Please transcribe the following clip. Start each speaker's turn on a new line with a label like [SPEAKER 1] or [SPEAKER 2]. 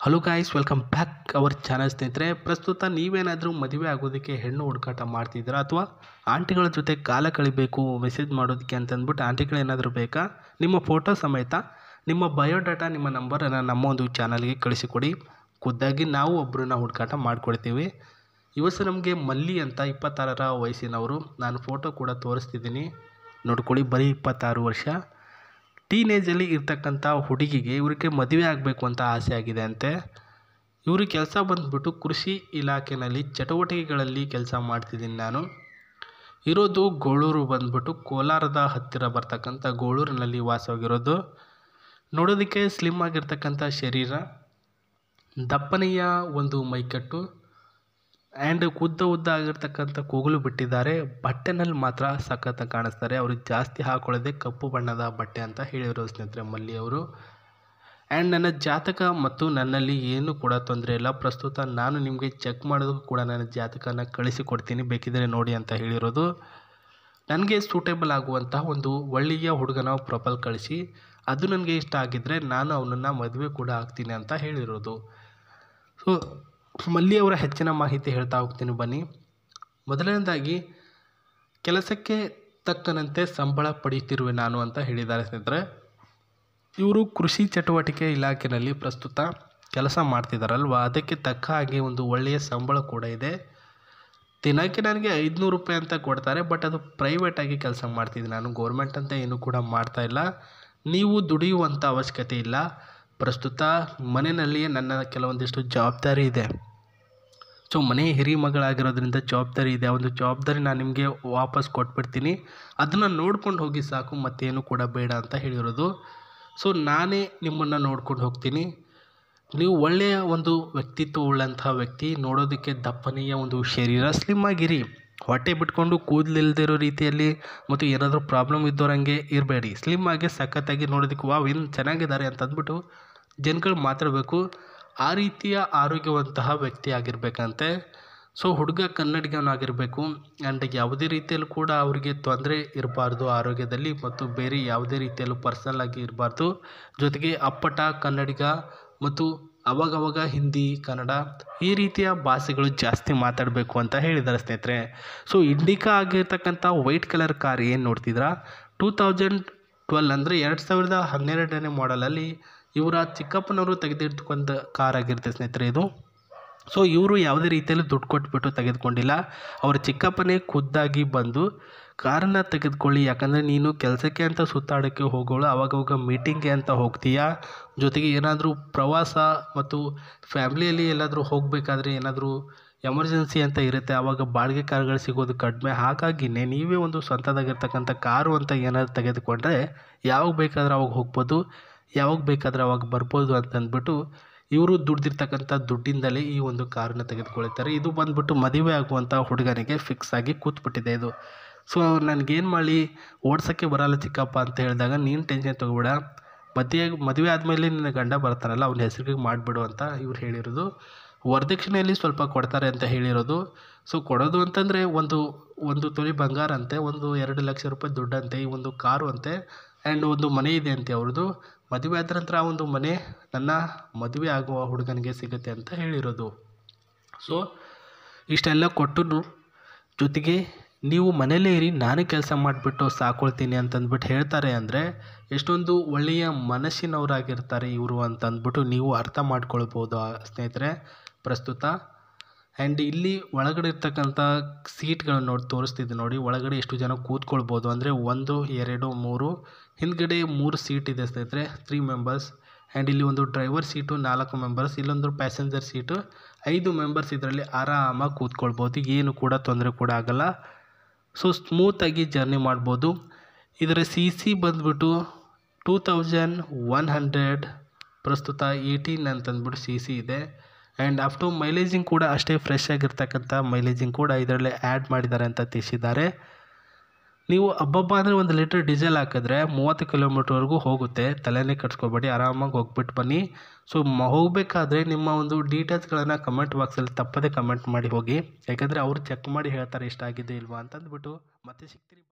[SPEAKER 1] Hello guys, welcome back our channel. ಸ್ನೇಹಿತರೆ, ಪ್ರಸ್ತುತ ನೀವೇನಾದರೂ ಮದುವೆ ಆಗೋದಕ್ಕೆ ಹೆಣ್ಣು ಹುಡುಕಾಟ ಮಾಡ್ತಿದ್ದೀರಾ ಅಥವಾ ಆಂಟಿಗಳ ಜೊತೆ ಕಾಲ ಕಳಿಬೇಕು ಮೆಸೇಜ್ ಮಾಡೋದಕ್ಕೆ ಅಂತಂದ್ಬಿಟ್ಟು ಆಂಟಿಗಳೇನಾದರೂ ಬೇಕಾ? ನಿಮ್ಮ ಫೋಟೋ ಸಮೇತ ನಿಮ್ಮ ಬಯೋಡಾಟಾ, ನಿಮ್ಮ ನಂಬರನ್ನು ನಮ್ಮ ಒಂದು ಚಾನಲ್ಗೆ ಕಳಿಸಿಕೊಡಿ. ಖುದ್ದಾಗಿ ನಾವು ಒಬ್ಬರನ್ನ ಹುಡುಕಾಟ ಮಾಡಿಕೊಡ್ತೀವಿ. ಇವತ್ತು ನಮಗೆ ಮಲ್ಲಿ ಅಂತ 26ರ ವಯಸ್ಸಿನವರು. ನಾನು ಫೋಟೋ ಕೂಡ ತೋರಿಸ್ತಿದ್ದೀನಿ, ನೋಡ್ಕೊಳ್ಳಿ. ಬರೀ 26 ವರ್ಷ. ಟೀನೇಜಲ್ಲಿ ಇರ್ತಕ್ಕಂಥ ಹುಡುಗಿಗೆ ಇವ್ರಿಗೆ ಮದುವೆ ಆಗಬೇಕು ಅಂತ ಆಸೆ ಆಗಿದೆ ಅಂತೆ. ಇವ್ರ ಕೆಲಸ ಬಂದುಬಿಟ್ಟು ಕೃಷಿ ಇಲಾಖೆಯಲ್ಲಿ ಚಟುವಟಿಕೆಗಳಲ್ಲಿ ಕೆಲಸ ಮಾಡ್ತಿದ್ದೀನಿ ನಾನು. ಇರೋದು ಗೋಳೂರು ಬಂದ್ಬಿಟ್ಟು ಕೋಲಾರದ ಹತ್ತಿರ ಬರ್ತಕ್ಕಂಥ ಗೋಳೂರಿನಲ್ಲಿ ವಾಸವಾಗಿರೋದು. ನೋಡೋದಕ್ಕೆ ಸ್ಲಿಮ್ ಆಗಿರ್ತಕ್ಕಂಥ ಶರೀರ, ದಪ್ಪನೆಯ ಒಂದು ಮೈಕಟ್ಟು ಆ್ಯಂಡ್ ಉದ್ದ ಆಗಿರ್ತಕ್ಕಂಥ ಕೂದಲು ಬಿಟ್ಟಿದ್ದಾರೆ. ಬಟ್ಟೆನಲ್ಲಿ ಮಾತ್ರ ಸಖತ್ತಾಗಿ ಕಾಣಿಸ್ತಾರೆ. ಅವ್ರಿಗೆ ಜಾಸ್ತಿ ಹಾಕೊಳ್ಳೋದೆ ಕಪ್ಪು ಬಣ್ಣದ ಬಟ್ಟೆ ಅಂತ ಹೇಳಿದರು ಸ್ನೇಹಿತರೆ ಮಲ್ಲಿ ಅವರು. ಆ್ಯಂಡ್ ನನ್ನ ಜಾತಕ ಮತ್ತು ನನ್ನಲ್ಲಿ ಏನೂ ಕೂಡ ತೊಂದರೆ ಇಲ್ಲ. ಪ್ರಸ್ತುತ ನಾನು ನಿಮಗೆ ಚೆಕ್ ಮಾಡೋದಕ್ಕೂ ಕೂಡ ನನ್ನ ಜಾತಕನ ಕಳಿಸಿಕೊಡ್ತೀನಿ, ಬೇಕಿದ್ದರೆ ನೋಡಿ ಅಂತ ಹೇಳಿರೋದು. ನನಗೆ ಸೂಟೇಬಲ್ ಆಗುವಂತಹ ಒಂದು ಒಳ್ಳೆಯ ಹುಡುಗನ ಪ್ರೊಫೈಲ್ ಕಳಿಸಿ, ಅದು ನನಗೆ ಇಷ್ಟ ಆಗಿದ್ದರೆ ನಾನು ಅವನನ್ನು ಮದುವೆ ಕೂಡ ಆಗ್ತೀನಿ ಅಂತ ಹೇಳಿರೋದು. ಸೊ ಮಲ್ಲಿ ಅವರ ಹೆಚ್ಚಿನ ಮಾಹಿತಿ ಹೇಳ್ತಾ ಹೋಗ್ತೀನಿ ಬನ್ನಿ. ಮೊದಲನೇದಾಗಿ, ಕೆಲಸಕ್ಕೆ ತಕ್ಕಂತೆ ಸಂಬಳ ಪಡೆಯುತ್ತಿರುವೆ ನಾನು ಅಂತ ಹೇಳಿದ್ದಾರೆ ಸ್ನೇಹಿತರೆ. ಇವರು ಕೃಷಿ ಚಟುವಟಿಕೆ ಇಲಾಖೆಯಲ್ಲಿ ಪ್ರಸ್ತುತ ಕೆಲಸ ಮಾಡ್ತಿದ್ದಾರಲ್ವ, ಅದಕ್ಕೆ ತಕ್ಕ ಹಾಗೆ ಒಂದು ಒಳ್ಳೆಯ ಸಂಬಳ ಕೂಡ ಇದೆ. ದಿನಕ್ಕೆ ನನಗೆ 500 ರೂಪಾಯಿ ಅಂತ ಕೊಡ್ತಾರೆ. ಬಟ್ ಅದು ಪ್ರೈವೇಟಾಗಿ ಕೆಲಸ ಮಾಡ್ತಿದ್ದೀನಿ ನಾನು, ಗೌರ್ಮೆಂಟ್ ಅಂತ ಏನೂ ಕೂಡ ಮಾಡ್ತಾಯಿಲ್ಲ. ನೀವು ದುಡಿಯುವಂಥ ಅವಶ್ಯಕತೆ ಇಲ್ಲ. ಪ್ರಸ್ತುತ ಮನೆಯಲ್ಲಿಯೇ ನನ್ನ ಕೆಲವೊಂದಿಷ್ಟು ಜವಾಬ್ದಾರಿ ಇದೆ. ಸೊ ಮನೆ ಹಿರಿ ಮಗಳಾಗಿರೋದ್ರಿಂದ ಜವಾಬ್ದಾರಿ ಇದೆ. ಆ ಒಂದು ಜವಾಬ್ದಾರಿ ನಾನು ನಿಮಗೆ ವಾಪಸ್ ಕೊಟ್ಬಿಡ್ತೀನಿ, ಅದನ್ನು ನೋಡ್ಕೊಂಡು ಹೋಗಿ ಸಾಕು, ಮತ್ತೇನು ಕೂಡ ಬೇಡ ಅಂತ ಹೇಳಿರೋದು. ಸೊ ನಾನೇ ನಿಮ್ಮನ್ನು ನೋಡ್ಕೊಂಡು ಹೋಗ್ತೀನಿ. ನೀವು ಒಳ್ಳೆಯ ಒಂದು ವ್ಯಕ್ತಿತ್ವ ಉಳ್ಳಂತಹ ವ್ಯಕ್ತಿ, ನೋಡೋದಕ್ಕೆ ದಪ್ಪನೆಯ ಒಂದು ಶರೀರ, ಸ್ಲಿಮ್ ಆಗಿರಿ. ಹೊಟ್ಟೆ ಬಿಟ್ಕೊಂಡು ಕೂದಲಿಲ್ದಿರೋ ರೀತಿಯಲ್ಲಿ ಮತ್ತು ಏನಾದರೂ ಪ್ರಾಬ್ಲಮ್ ಇದ್ದೋರಂಗೆ ಇರಬೇಡಿ. ಸ್ಲಿಮ್ ಆಗಿ ಸಖತ್ತಾಗಿ ನೋಡೋದಕ್ಕೆ ವಾವ್ ಏನು ಚೆನ್ನಾಗಿದ್ದಾರೆ ಅಂತ ಅಂದ್ಬಿಟ್ಟು ಜನಗಳು ಮಾತಾಡಬೇಕು. ಆ ರೀತಿಯ ಆರೋಗ್ಯವಂತಹ ವ್ಯಕ್ತಿ ಆಗಿರಬೇಕಂತೆ. ಸೊ ಹುಡುಗ ಕನ್ನಡಿಗನಾಗಿರಬೇಕು. ಆ್ಯಂಡ್ ಯಾವುದೇ ರೀತಿಯಲ್ಲೂ ಕೂಡ ಅವರಿಗೆ ತೊಂದರೆ ಇರಬಾರ್ದು ಆರೋಗ್ಯದಲ್ಲಿ, ಮತ್ತು ಬೇರೆ ಯಾವುದೇ ರೀತಿಯಲ್ಲೂ ಪರ್ಸನಲ್ ಆಗಿ ಇರಬಾರ್ದು. ಜೊತೆಗೆ ಅಪ್ಪಟ ಕನ್ನಡಿಗ ಮತ್ತು ಅವಾಗವಾಗ ಹಿಂದಿ, ಕನ್ನಡ ಈ ರೀತಿಯ ಭಾಷೆಗಳು ಜಾಸ್ತಿ ಮಾತಾಡಬೇಕು ಅಂತ ಹೇಳಿದ್ದಾರೆ ಸ್ನೇಹಿತರೆ. ಸೊ ಇಂಡಿಕಾ ಆಗಿರ್ತಕ್ಕಂಥ ವೈಟ್ ಕಲರ್ ಕಾರ್ ಏನು ನೋಡ್ತಿದ್ರಾ, 2012 ಅಂದರೆ 2012ನೇ ಮಾಡೆಲಲ್ಲಿ ಇವರ ಚಿಕ್ಕಪ್ಪನವರು ತೆಗೆದಿರ್ತಕ್ಕಂಥ ಕಾರ್ ಆಗಿರುತ್ತೆ ಸ್ನೇಹಿತರೆ ಇದು. ಸೊ ಇವರು ಯಾವುದೇ ರೀತಿಯಲ್ಲಿ ದುಡ್ಡು ಕೊಟ್ಬಿಟ್ಟು ತೆಗೆದುಕೊಂಡಿಲ್ಲ. ಅವ್ರ ಚಿಕ್ಕಪ್ಪನೇ ಖುದ್ದಾಗಿ ಬಂದು ಕಾರನ್ನು ತೆಗೆದುಕೊಳ್ಳಿ, ಯಾಕಂದರೆ ನೀನು ಕೆಲಸಕ್ಕೆ ಅಂತ ಸುತ್ತಾಡೋಕ್ಕೆ ಹೋಗೋಳು, ಅವಾಗವಾಗ ಮೀಟಿಂಗ್ಗೆ ಅಂತ ಹೋಗ್ತೀಯಾ, ಜೊತೆಗೆ ಏನಾದರೂ ಪ್ರವಾಸ ಮತ್ತು ಫ್ಯಾಮ್ಲಿಯಲ್ಲಿ ಎಲ್ಲಾದರೂ ಹೋಗಬೇಕಾದ್ರೆ ಏನಾದರೂ ಎಮರ್ಜೆನ್ಸಿ ಅಂತ ಇರುತ್ತೆ, ಆವಾಗ ಬಾಡಿಗೆ ಕಾರ್ಗಳು ಸಿಗೋದು ಕಡಿಮೆ. ಹಾಗಾಗಿನೇ ನೀವೇ ಒಂದು ಸ್ವಂತದಾಗಿರ್ತಕ್ಕಂಥ ಕಾರು ಅಂತ ಏನಾದರೂ ತೆಗೆದುಕೊಂಡ್ರೆ ಯಾವಾಗ ಬೇಕಾದ್ರೆ ಅವಾಗ ಹೋಗ್ಬೋದು, ಯಾವಾಗ ಬೇಕಾದ್ರೆ ಅವಾಗ ಬರ್ಬೋದು ಅಂತಂದ್ಬಿಟ್ಟು ಇವರು ದುಡ್ದಿರ್ತಕ್ಕಂಥ ದುಡ್ಡಿಂದಲೇ ಈ ಒಂದು ಕಾರನ್ನು ತೆಗೆದುಕೊಳ್ತಾರೆ. ಇದು ಬಂದ್ಬಿಟ್ಟು ಮದುವೆ ಆಗುವಂಥ ಹುಡುಗನಿಗೆ ಫಿಕ್ಸ್ ಆಗಿ ಕೂತ್ಬಿಟ್ಟಿದೆ ಇದು. ಸೊ ನನಗೇನು ಮಾಡಲಿ, ಓಡ್ಸೋಕ್ಕೆ ಬರಲ್ಲ ಚಿಕ್ಕಪ್ಪ ಅಂತ ಹೇಳಿದಾಗ, ನೀನು ಟೆನ್ಷನ್ ತೊಗೋಬೇಡ, ಮದುವೆ ಆದಮೇಲೆ ನಿನ್ನ ಗಂಡ ಬರ್ತಾರಲ್ಲ ಅವ್ನ ಹೆಸರಿಗೆ ಮಾಡಿಬಿಡು ಅಂತ ಇವ್ರು ಹೇಳಿರೋದು. ವರದಕ್ಷಿಣೆಯಲ್ಲಿ ಸ್ವಲ್ಪ ಕೊಡ್ತಾರೆ ಅಂತ ಹೇಳಿರೋದು. ಸೊ ಕೊಡೋದು ಅಂತಂದರೆ ಒಂದು ತೊಲೆ ಬಂಗಾರ ಅಂತೆ, ಒಂದು 2 ಲಕ್ಷ ರೂಪಾಯಿ ದುಡ್ಡಂತೆ, ಈ ಒಂದು ಕಾರು ಅಂತೆ, ಆ್ಯಂಡ್ ಒಂದು ಮನೆ ಇದೆ ಅಂತೆ ಅವ್ರದ್ದು. ಮದುವೆ ಆದ ನಂತರ ಆ ಒಂದು ಮನೆ ನನ್ನ ಮದುವೆ ಆಗುವ ಹುಡುಗನಿಗೆ ಸಿಗುತ್ತೆ ಅಂತ ಹೇಳಿರೋದು. ಸೊ ಇಷ್ಟೆಲ್ಲ ಕೊಟ್ಟು ಜೊತೆಗೆ ನೀವು ಮನೇಲೇ ಇರಿ, ನಾನೇ ಕೆಲಸ ಮಾಡಿಬಿಟ್ಟು ಸಾಕೊಳ್ತೀನಿ ಅಂತಂದ್ಬಿಟ್ಟು ಹೇಳ್ತಾರೆ ಅಂದರೆ ಎಷ್ಟೊಂದು ಒಳ್ಳೆಯ ಮನಸ್ಸಿನವರಾಗಿರ್ತಾರೆ ಇವರು ಅಂತಂದ್ಬಿಟ್ಟು ನೀವು ಅರ್ಥ ಮಾಡ್ಕೊಳ್ಬೋದು ಸ್ನೇಹಿತರೆ ಪ್ರಸ್ತುತ. ಆ್ಯಂಡ್ ಇಲ್ಲಿ ಒಳಗಡೆ ಇರ್ತಕ್ಕಂಥ ಸೀಟ್ಗಳನ್ನು ತೋರಿಸ್ತಿದ್ದೆ ನೋಡಿ, ಒಳಗಡೆ ಎಷ್ಟು ಜನ ಕೂತ್ಕೊಳ್ಬೋದು ಅಂದರೆ 1, 2, 3, ಹಿಂದ್ಗಡೆ 3 ಸೀಟ್ ಇದೆ ಸ್ನೇಹಿತರೆ, 3 ಮೆಂಬರ್ಸ್. ಆ್ಯಂಡ್ ಇಲ್ಲಿ ಒಂದು ಡ್ರೈವರ್ ಸೀಟು 4 ಮೆಂಬರ್ಸ್, ಇಲ್ಲೊಂದು ಪ್ಯಾಸೆಂಜರ್ ಸೀಟು 5 ಮೆಂಬರ್ಸ್. ಇದರಲ್ಲಿ ಆರಾಮಾಗಿ ಕೂತ್ಕೊಳ್ಬೋದು, ಏನು ಕೂಡ ತೊಂದರೆ ಕೂಡ ಆಗೋಲ್ಲ. ಸೊ ಸ್ಮೂತಾಗಿ ಜರ್ನಿ ಮಾಡ್ಬೋದು. ಇದರ CC ಬಂದುಬಿಟ್ಟು 2100, ಪ್ರಸ್ತುತ 18 ಅಂತಂದ್ಬಿಟ್ಟು CC ಇದೆ. ಆ್ಯಂಡ್ ಆಫ್ಟರ್ ಮೈಲೇಜಿಂಗ್ ಕೂಡ ಅಷ್ಟೇ ಫ್ರೆಶ್ ಆಗಿರ್ತಕ್ಕಂಥ ಮೈಲೇಜಿಂಗ್ ಕೂಡ ಇದರಲ್ಲಿ ಆ್ಯಡ್ ಮಾಡಿದ್ದಾರೆ ಅಂತ ತಿಳಿಸಿದ್ದಾರೆ. ನೀವು ಹಬ್ಬಬ್ಬ ಅಂದರೆ 1 ಲೀಟರ್ ಡೀಸೆಲ್ ಹಾಕಿದ್ರೆ 30 ಕಿಲೋಮೀಟ್ರ್ವರೆಗೂ ಹೋಗುತ್ತೆ, ತಲೆನೇ ಕಟ್ಸ್ಕೊಬೇಡಿ, ಆರಾಮಾಗಿ ಹೋಗ್ಬಿಟ್ಟು ಬನ್ನಿ. ಸೊ ಹೋಗಬೇಕಾದ್ರೆ ನಿಮ್ಮ ಒಂದು ಡೀಟೇಲ್ಸ್ಗಳನ್ನು ಕಮೆಂಟ್ ಬಾಕ್ಸಲ್ಲಿ ತಪ್ಪದೇ ಕಮೆಂಟ್ ಮಾಡಿ ಹೋಗಿ, ಯಾಕಂದರೆ ಅವರು ಚೆಕ್ ಮಾಡಿ ಹೇಳ್ತಾರೆ ಇಷ್ಟ ಆಗಿದೆ ಇಲ್ವಾ ಅಂತಂದ್ಬಿಟ್ಟು. ಮತ್ತೆ ಸಿಗ್ತೀರಿ.